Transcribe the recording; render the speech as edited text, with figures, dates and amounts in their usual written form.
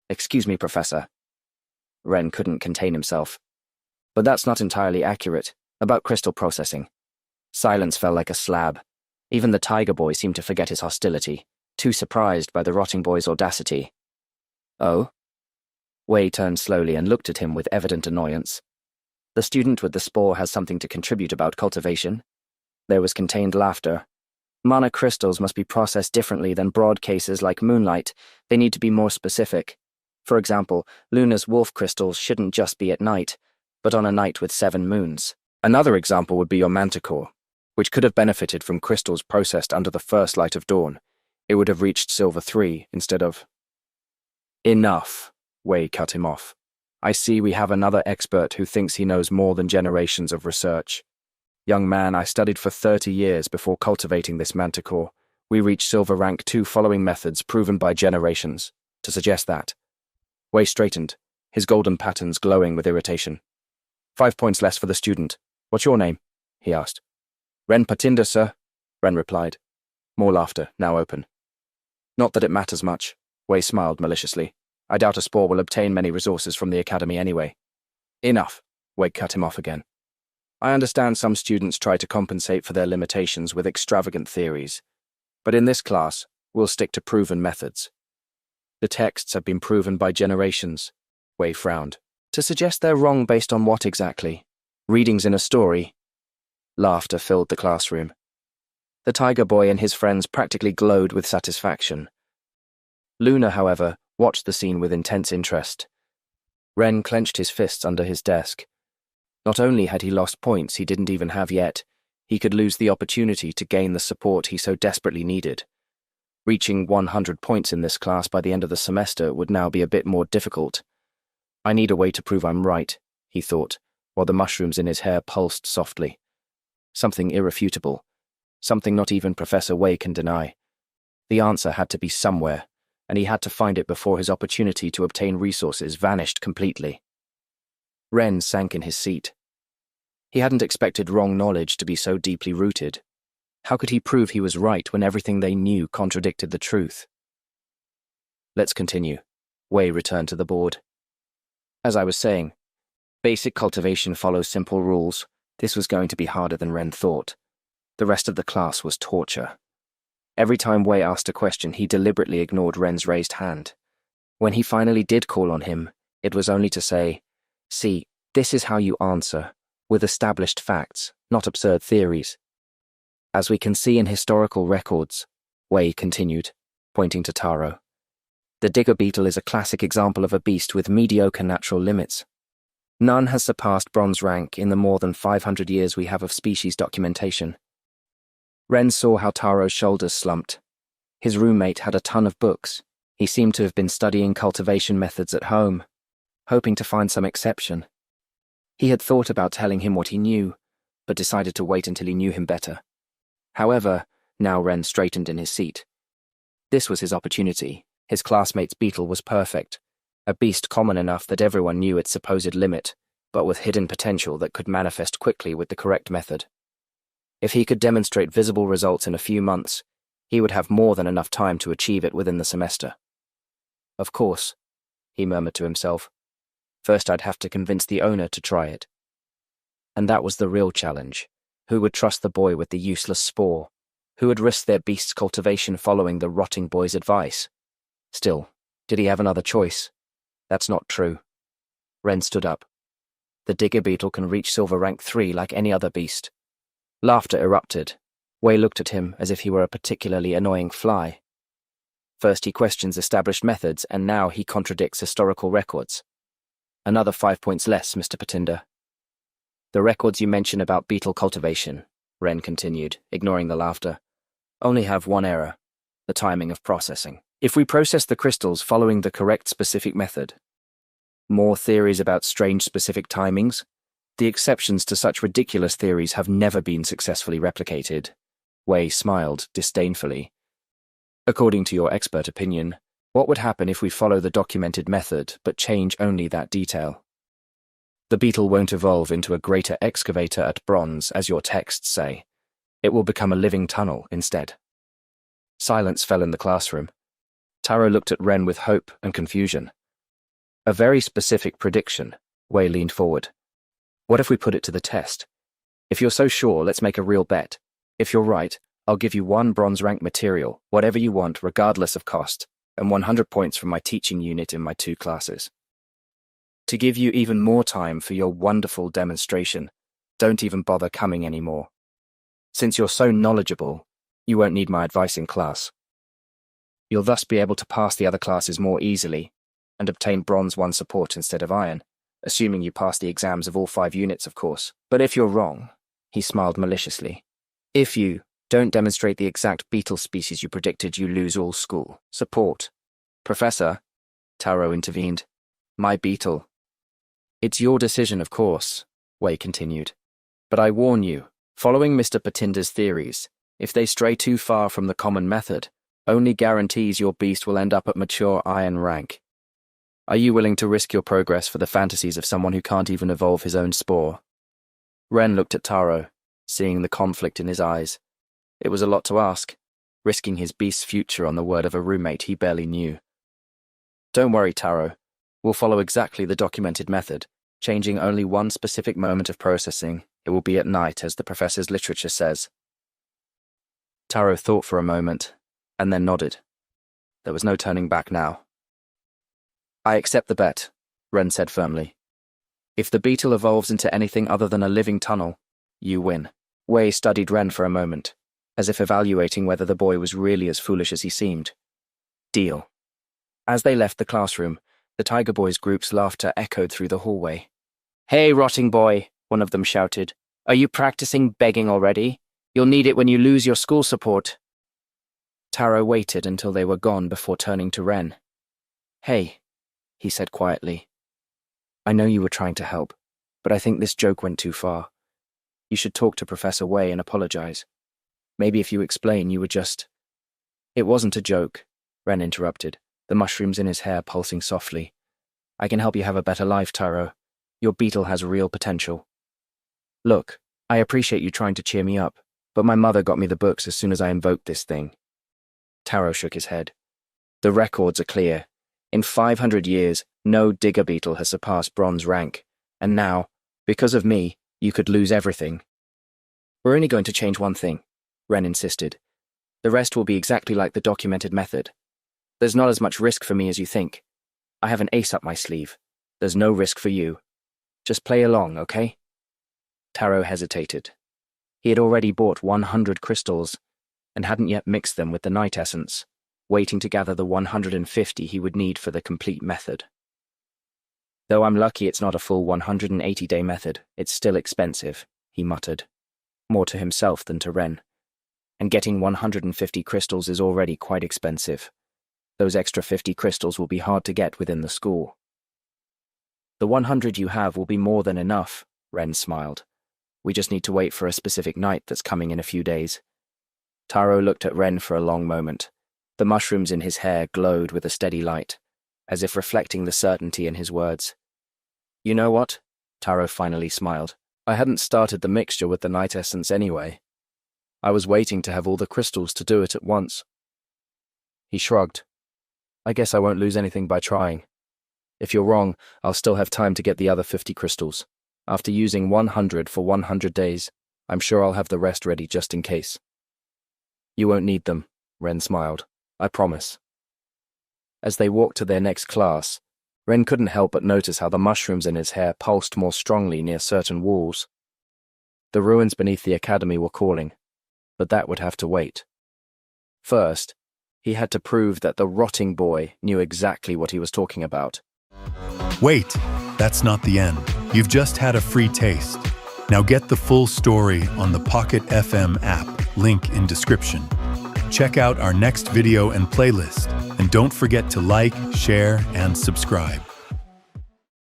Excuse me, Professor. Ren couldn't contain himself. But that's not entirely accurate about crystal processing. Silence fell like a slab. Even the Tiger Boy seemed to forget his hostility, too surprised by the Rotting Boy's audacity. Oh? Wei turned slowly and looked at him with evident annoyance. The student with the spore has something to contribute about cultivation. There was contained laughter. Mana crystals must be processed differently than broad cases like moonlight. They need to be more specific. For example, Luna's wolf crystals shouldn't just be at night, but on a night with 7 moons. Another example would be your manticore, which could have benefited from crystals processed under the first light of dawn. It would have reached Silver 3 instead of... Enough, Wei cut him off. I see we have another expert who thinks he knows more than generations of research. Young man, I studied for 30 years before cultivating this manticore. We reached Silver Rank 2 following methods proven by generations. To suggest that. Wei straightened, his golden patterns glowing with irritation. 5 points less for the student. What's your name? He asked. Ren Patinder, sir, Ren replied. More laughter, now open. Not that it matters much, Wei smiled maliciously. I doubt a spore will obtain many resources from the Academy anyway. Enough, Wei cut him off again. I understand some students try to compensate for their limitations with extravagant theories, but in this class, we'll stick to proven methods. The texts have been proven by generations, Wei frowned. To suggest they're wrong based on what exactly? Readings in a story? Laughter filled the classroom. The Tiger Boy and his friends practically glowed with satisfaction. Luna, however, watched the scene with intense interest. Ren clenched his fists under his desk. Not only had he lost points he didn't even have yet, he could lose the opportunity to gain the support he so desperately needed. Reaching 100 points in this class by the end of the semester would now be a bit more difficult. I need a way to prove I'm right, he thought, while the mushrooms in his hair pulsed softly. Something irrefutable. Something not even Professor Wei can deny. The answer had to be somewhere, and he had to find it before his opportunity to obtain resources vanished completely. Ren sank in his seat. He hadn't expected wrong knowledge to be so deeply rooted. How could he prove he was right when everything they knew contradicted the truth? Let's continue. Wei returned to the board. As I was saying, basic cultivation follows simple rules. This was going to be harder than Ren thought. The rest of the class was torture. Every time Wei asked a question, he deliberately ignored Ren's raised hand. When he finally did call on him, it was only to say, "See, this is how you answer, with established facts, not absurd theories." As we can see in historical records, Wei continued, pointing to Taro. The digger beetle is a classic example of a beast with mediocre natural limits. None has surpassed bronze rank in the more than 500 years we have of species documentation. Ren saw how Taro's shoulders slumped. His roommate had a ton of books. He seemed to have been studying cultivation methods at home, hoping to find some exception. He had thought about telling him what he knew, but decided to wait until he knew him better. However, now Ren straightened in his seat. This was his opportunity. His classmate's beetle was perfect, a beast common enough that everyone knew its supposed limit, but with hidden potential that could manifest quickly with the correct method. If he could demonstrate visible results in a few months, he would have more than enough time to achieve it within the semester. Of course, he murmured to himself. First I'd have to convince the owner to try it. And that was the real challenge. Who would trust the boy with the useless spore? Who would risk their beast's cultivation following the Rotting Boy's advice? Still, did he have another choice? That's not true. Ren stood up. The digger beetle can reach Silver Rank 3 like any other beast. Laughter erupted. Wei looked at him as if he were a particularly annoying fly. First he questions established methods, and now he contradicts historical records. Another 5 points less, Mr. Patinder. The records you mention about beetle cultivation, Ren continued, ignoring the laughter, only have one error: the timing of processing. If we process the crystals following the correct specific method. More theories about strange specific timings? The exceptions to such ridiculous theories have never been successfully replicated. Wei smiled disdainfully. According to your expert opinion, what would happen if we follow the documented method but change only that detail? The beetle won't evolve into a greater excavator at bronze, as your texts say. It will become a living tunnel instead. Silence fell in the classroom. Taro looked at Ren with hope and confusion. A very specific prediction. Wei leaned forward. What if we put it to the test? If you're so sure, let's make a real bet. If you're right, I'll give you 1 bronze rank material, whatever you want, regardless of cost, and 100 points from my teaching unit in my 2 classes. To give you even more time for your wonderful demonstration, don't even bother coming anymore. Since you're so knowledgeable, you won't need my advice in class. You'll thus be able to pass the other classes more easily and obtain bronze 1 support instead of iron, assuming you pass the exams of all 5 units, of course. But if you're wrong, he smiled maliciously. If you don't demonstrate the exact beetle species you predicted, you lose all school support. Professor, Taro intervened. My beetle. It's your decision, of course, Wei continued. But I warn you, following Mr. Patinder's theories, if they stray too far from the common method, only guarantees your beast will end up at mature iron rank. Are you willing to risk your progress for the fantasies of someone who can't even evolve his own spore? Ren looked at Taro, seeing the conflict in his eyes. It was a lot to ask, risking his beast's future on the word of a roommate he barely knew. Don't worry, Taro. We'll follow exactly the documented method, changing only 1 specific moment of processing. It will be at night, as the professor's literature says. Taro thought for a moment, and then nodded. There was no turning back now. I accept the bet, Ren said firmly. If the beetle evolves into anything other than a living tunnel, you win. Wei studied Ren for a moment, as if evaluating whether the boy was really as foolish as he seemed. Deal. As they left the classroom, the Tiger Boys' group's laughter echoed through the hallway. Hey, rotting boy, one of them shouted. Are you practicing begging already? You'll need it when you lose your school support. Taro waited until they were gone before turning to Ren. Hey, he said quietly. I know you were trying to help, but I think this joke went too far. You should talk to Professor Wei and apologize. Maybe if you explain, you were just... It wasn't a joke, Ren interrupted, the mushrooms in his hair pulsing softly. I can help you have a better life, Taro. Your beetle has real potential. Look, I appreciate you trying to cheer me up, but my mother got me the books as soon as I invoked this thing. Taro shook his head. The records are clear. In 500 years, no digger beetle has surpassed bronze rank, and now, because of me, you could lose everything. We're only going to change 1 thing, Ren insisted. The rest will be exactly like the documented method. There's not as much risk for me as you think. I have an ace up my sleeve. There's no risk for you. Just play along, okay? Taro hesitated. He had already bought 100 crystals, and hadn't yet mixed them with the night essence, waiting to gather the 150 he would need for the complete method. Though I'm lucky it's not a full 180-day method, it's still expensive, he muttered, more to himself than to Ren. And getting 150 crystals is already quite expensive. Those extra 50 crystals will be hard to get within the school. The 100 you have will be more than enough, Ren smiled. We just need to wait for a specific night that's coming in a few days. Taro looked at Ren for a long moment. The mushrooms in his hair glowed with a steady light, as if reflecting the certainty in his words. You know what? Taro finally smiled. I hadn't started the mixture with the night essence anyway. I was waiting to have all the crystals to do it at once. He shrugged. I guess I won't lose anything by trying. If you're wrong, I'll still have time to get the other 50 crystals. After using 100 for 100 days, I'm sure I'll have the rest ready just in case. You won't need them, Ren smiled. I promise. As they walked to their next class, Ren couldn't help but notice how the mushrooms in his hair pulsed more strongly near certain walls. The ruins beneath the academy were calling, but that would have to wait. First, he had to prove that the rotting boy knew exactly what he was talking about. Wait, that's not the end. You've just had a free taste. Now get the full story on the Pocket FM app, link in description. Check out our next video and playlist, and don't forget to like, share, and subscribe.